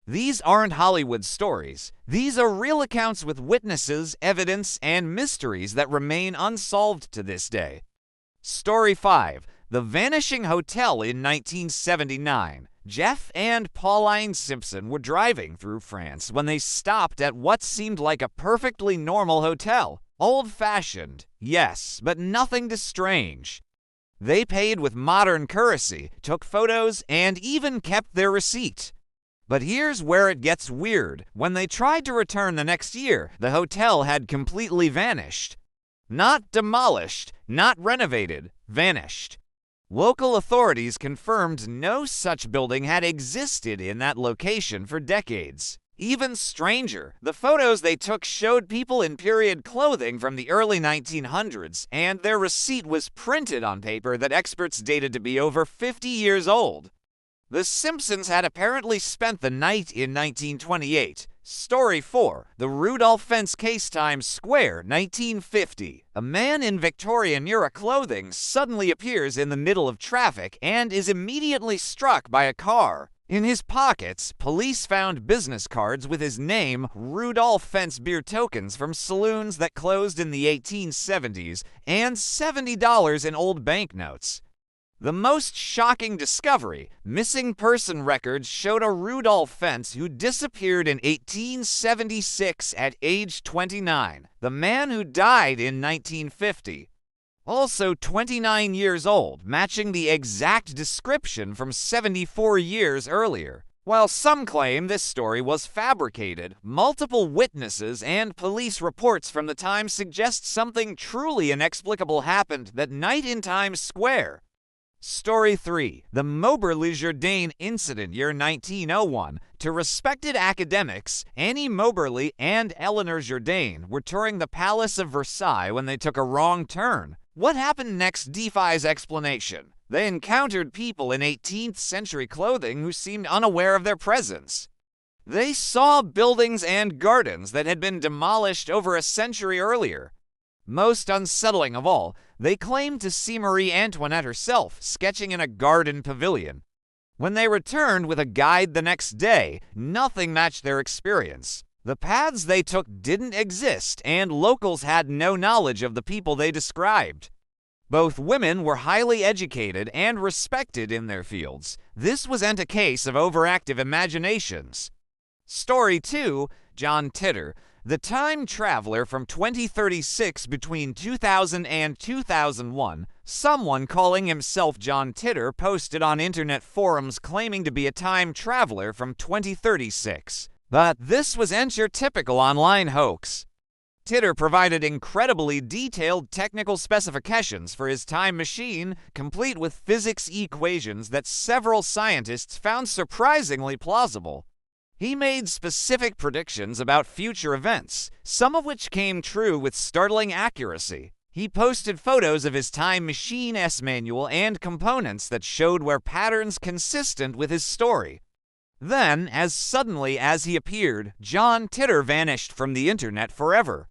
These aren't Hollywood stories. These are real accounts with witnesses, evidence, and mysteries that remain unsolved to this day. Story 5. The Vanishing Hotel in 1979. Jeff and Pauline Simpson were driving through France when they stopped at what seemed like a perfectly normal hotel. Old-fashioned, yes, but nothing too strange. They paid with modern currency, took photos, and even kept their receipt. But here's where it gets weird. When they tried to return the next year, the hotel had completely vanished. Not demolished, not renovated, vanished. Local authorities confirmed no such building had existed in that location for decades. Even stranger, the photos they took showed people in period clothing from the early 1900s, and their receipt was printed on paper that experts dated to be over 50 years old. The Simpsons had apparently spent the night in 1928. Story 4. The Rudolph Fentz case, Times Square, 1950. A man in Victorian-era clothing suddenly appears in the middle of traffic and is immediately struck by a car. In his pockets, police found business cards with his name, Rudolph Fentz beer tokens from saloons that closed in the 1870s, and $70 in old banknotes. The most shocking discovery, missing person records showed a Rudolph Fentz who disappeared in 1876 at age 29, the man who died in 1950. Also 29 years old, matching the exact description from 74 years earlier. While some claim this story was fabricated, multiple witnesses and police reports from the time suggest something truly inexplicable happened that night in Times Square. Story 3. The Moberly Jourdain Incident, year 1901. To respected academics, Annie Moberly and Eleanor Jourdain were touring the Palace of Versailles when they took a wrong turn. What happened next defies explanation. They encountered people in 18th century clothing who seemed unaware of their presence. They saw buildings and gardens that had been demolished over a century earlier. Most unsettling of all, they claimed to see Marie Antoinette herself sketching in a garden pavilion. When they returned with a guide the next day, nothing matched their experience. The paths they took didn't exist, and locals had no knowledge of the people they described. Both women were highly educated and respected in their fields. This wasn't a case of overactive imaginations. Story 2. John Titor. The time traveler from 2036 between 2000 and 2001, someone calling himself John Titor posted on internet forums claiming to be a time traveler from 2036. But this wasn't your typical online hoax. Titor provided incredibly detailed technical specifications for his time machine, complete with physics equations that several scientists found surprisingly plausible. He made specific predictions about future events, some of which came true with startling accuracy. He posted photos of his time machine-esque manual and components that showed where patterns consistent with his story. Then, as suddenly as he appeared, John Titor vanished from the internet forever.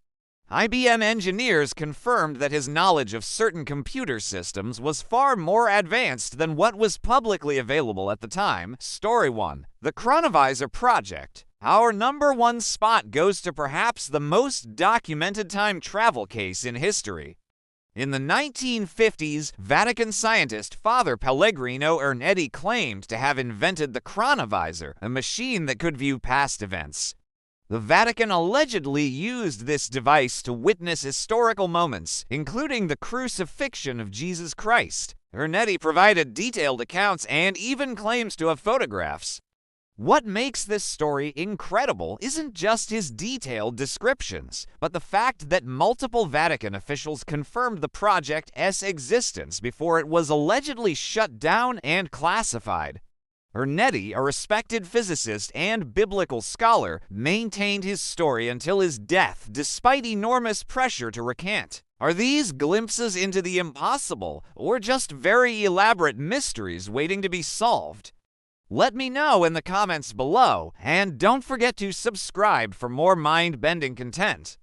IBM engineers confirmed that his knowledge of certain computer systems was far more advanced than what was publicly available at the time. Story 1. The Chronovisor Project. Our #1 spot goes to perhaps the most documented time travel case in history. In the 1950s, Vatican scientist Father Pellegrino Ernetti claimed to have invented the Chronovisor, a machine that could view past events. The Vatican allegedly used this device to witness historical moments, including the crucifixion of Jesus Christ. Ernetti provided detailed accounts and even claims to have photographs. What makes this story incredible isn't just his detailed descriptions, but the fact that multiple Vatican officials confirmed the project's existence before it was allegedly shut down and classified. Ernetti, a respected physicist and biblical scholar, maintained his story until his death despite enormous pressure to recant. Are these glimpses into the impossible, or just very elaborate mysteries waiting to be solved? Let me know in the comments below, and don't forget to subscribe for more mind-bending content.